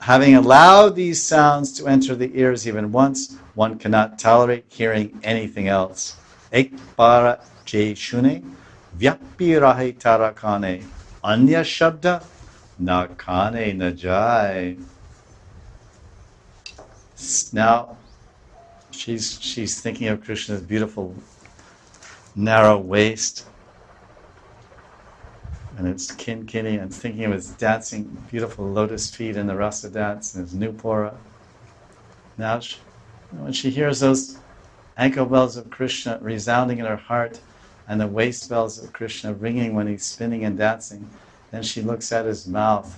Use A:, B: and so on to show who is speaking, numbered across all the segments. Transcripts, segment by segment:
A: Having allowed these sounds to enter the ears even once, one cannot tolerate hearing anything else. Ek bara je shune, vyakpi rahe tarakane, anya shabda na kane na jai. Now, she's thinking of Krishna's beautiful narrow waist, and it's kinkini, and thinking of his dancing, beautiful lotus feet in the rasa dance, and his nupura. Now, when she hears those ankle bells of Krishna resounding in her heart, and the waist bells of Krishna ringing when he's spinning and dancing, then she looks at his mouth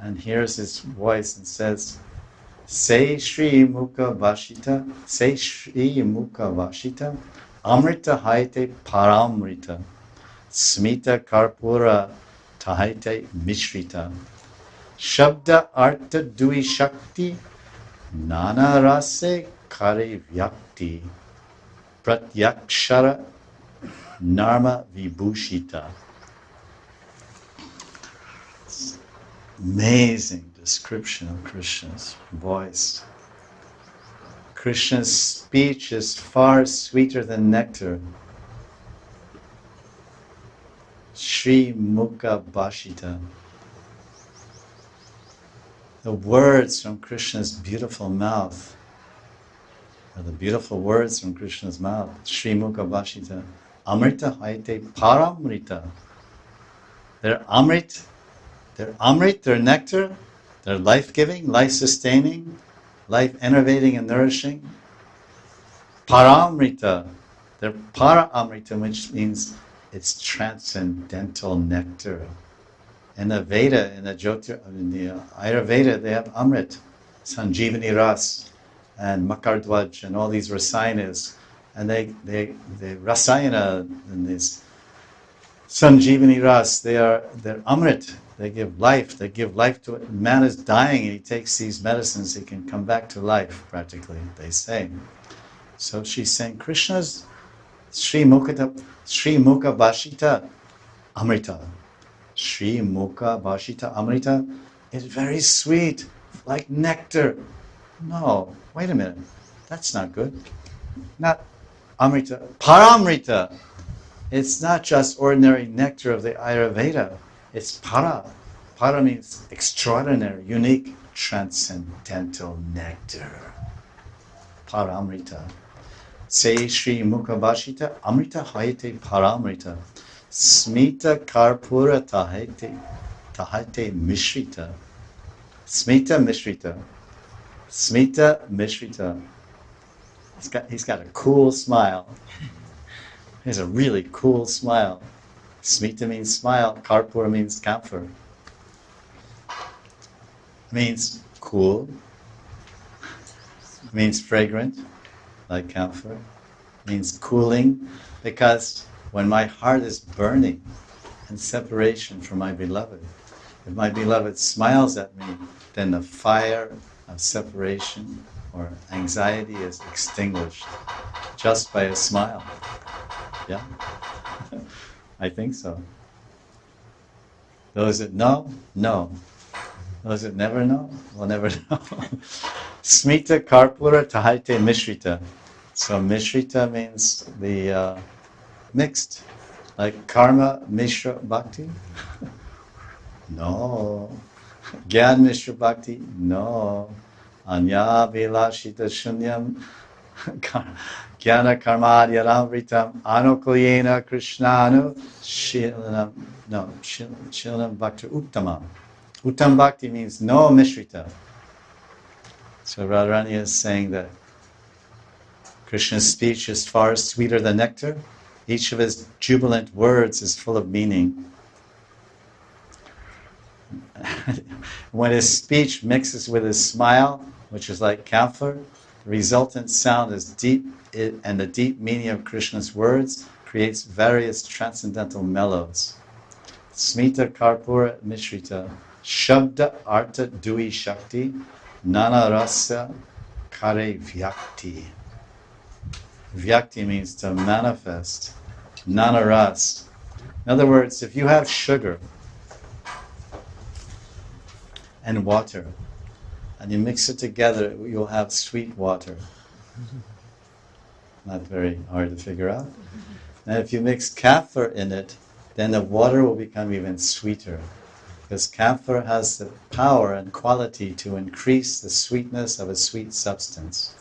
A: and hears his voice and says, Say Shri Mukha Vashita, say Shri Mukha Vashita, Amrita Haite Paramrita, Smita Karpura Tahaite Mishrita, Shabda Arta Dui Shakti, Nana Rase Kare Vyakti, Pratyakshara Narma Vibhushita. Amazing description of Krishna's voice. Krishna's speech is far sweeter than nectar. Shri Mukha Bhashita. The words from Krishna's beautiful mouth are the beautiful words from Krishna's mouth. Shri Mukha Bhashita. Amrita Haite Paramrita. They're Amrit, they're nectar, they're life-giving, life-sustaining, life-enervating and nourishing. Paramrita, they're Para-amrita, which means it's transcendental nectar. In the Veda, in the Ayurveda, they have Amrit, Sanjeevani Ras, and Makardwaj, and all these rasayanas. And they rasayana and this Sanjeevani Ras, they're Amrit. They give life to it. Man is dying and he takes these medicines, he can come back to life, practically, they say. So she's saying, Krishna's Sri Mukha Bhashita Amrita. Sri Mukha Bhashita Amrita is very sweet, like nectar. No, wait a minute. That's not good. Not Amrita. Paramrita. It's not just ordinary nectar of the Ayurveda. It's para. Para means extraordinary, unique, transcendental nectar. Paramrita. Say Shri Mukha Bhashita Amrita Haite Paramrita. Smita Karpura Tahate Mishrita. Smita Mishrita. Smita Mishrita. He's got a cool smile. He has a really cool smile. Smita means smile. Karpura means camphor. Means cool. Means fragrant, like camphor. Means cooling, because when my heart is burning in separation from my beloved, if my beloved smiles at me, then the fire of separation or anxiety is extinguished just by a smile. Yeah? I think so. Those that know, know. Those that never know, will never know. Smita Karpura Tahate Mishrita. So Mishrita means the mixed, like karma mishra bhakti. No. Gyan mishra bhakti. No. Anya vilashita shunyam. Jnana karmadhyaramritam anukulyena krishnanu shilanam bhakti uttamam. Uttam bhakti means no mishrita. So Radharani is saying that Krishna's speech is far sweeter than nectar. Each of his jubilant words is full of meaning. When his speech mixes with his smile, which is like camphor, the resultant sound is deep, and the deep meaning of Krishna's words creates various transcendental mellows. Smita Karpura Mishrita, Shabda Arta Dui Shakti, Nana Rasa Kare Vyakti. Vyakti means to manifest, Nana Ras. In other words, if you have sugar and water, and you mix it together, you'll have sweet water. Not very hard to figure out. And if you mix camphor in it, then the water will become even sweeter. Because camphor has the power and quality to increase the sweetness of a sweet substance.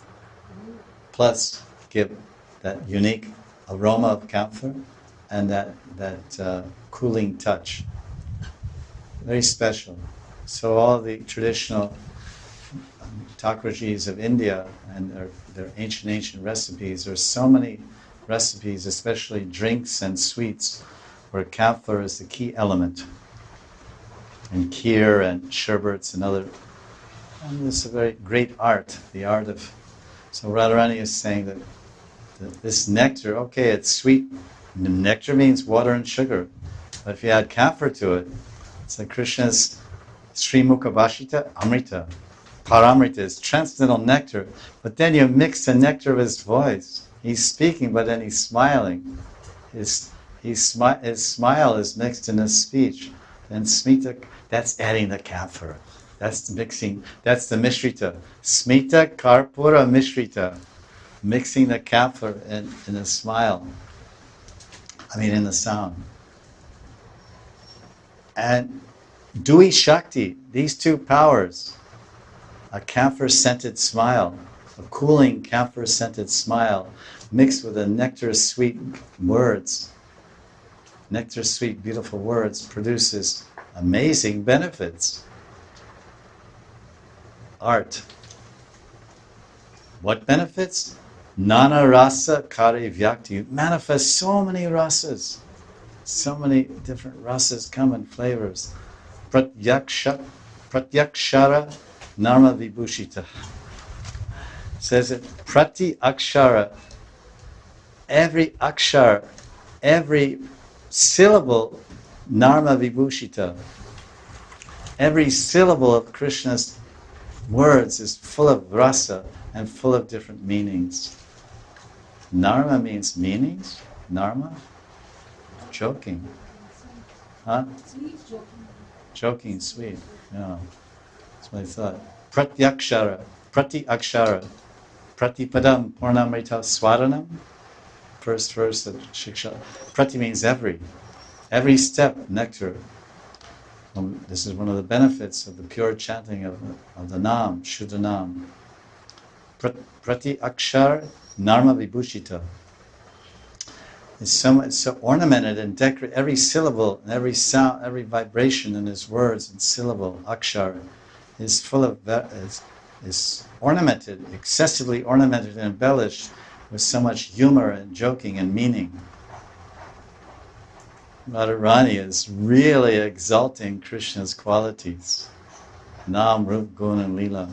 A: Plus, give that unique aroma of camphor and that cooling touch. Very special. So all the traditional Thakurjis of India and their ancient recipes, there's so many recipes, especially drinks and sweets, where camphor is the key element. And kheer and sherbets and other. And it's a very great art, the art of. So Radharani is saying that this nectar, okay, it's sweet. Nectar means water and sugar. But if you add camphor to it, it's like Krishna's Sri Mukhabhashita Amrita. Paramrita is transcendental nectar. But then you mix the nectar of his voice. He's speaking, but then he's smiling. His smile is mixed in his speech. And smita, that's adding the camphor. That's mixing, that's the mishrita. Smita karpura mishrita. Mixing the camphor in the smile. In the sound. And Dui Shakti, these two powers, a camphor-scented smile, a cooling camphor-scented smile, mixed with a nectar-sweet words. Nectar-sweet, beautiful words produces amazing benefits. Art. What benefits? Nana rasa kare vyakti. Manifest so many rasas. So many different rasas come in flavors. Pratyakshara narma vibhushita. Says it, prati akshara. Every akshar, every syllable, narma vibhushita. Every syllable of Krishna's words is full of rasa and full of different meanings. Narma means meanings. Narma? Joking. Huh? Joking, sweet. Yeah. That's what I thought. Pratyakshara. Prati akshara. Pratipadam purnamrita swaranam. First verse of Shiksha. Prati means every. Every step, nectar. This is one of the benefits of the pure chanting of the Nam, Shuddha Nam. Prati akshar narma vibhushita. It's so ornamented and decorated. Every syllable, and every sound, every vibration in his words and syllable, akshar, is full of is ornamented, excessively ornamented and embellished with so much humor and joking and meaning. Radharani is really exalting Krishna's qualities. Nam, Rup, Gun and Lila.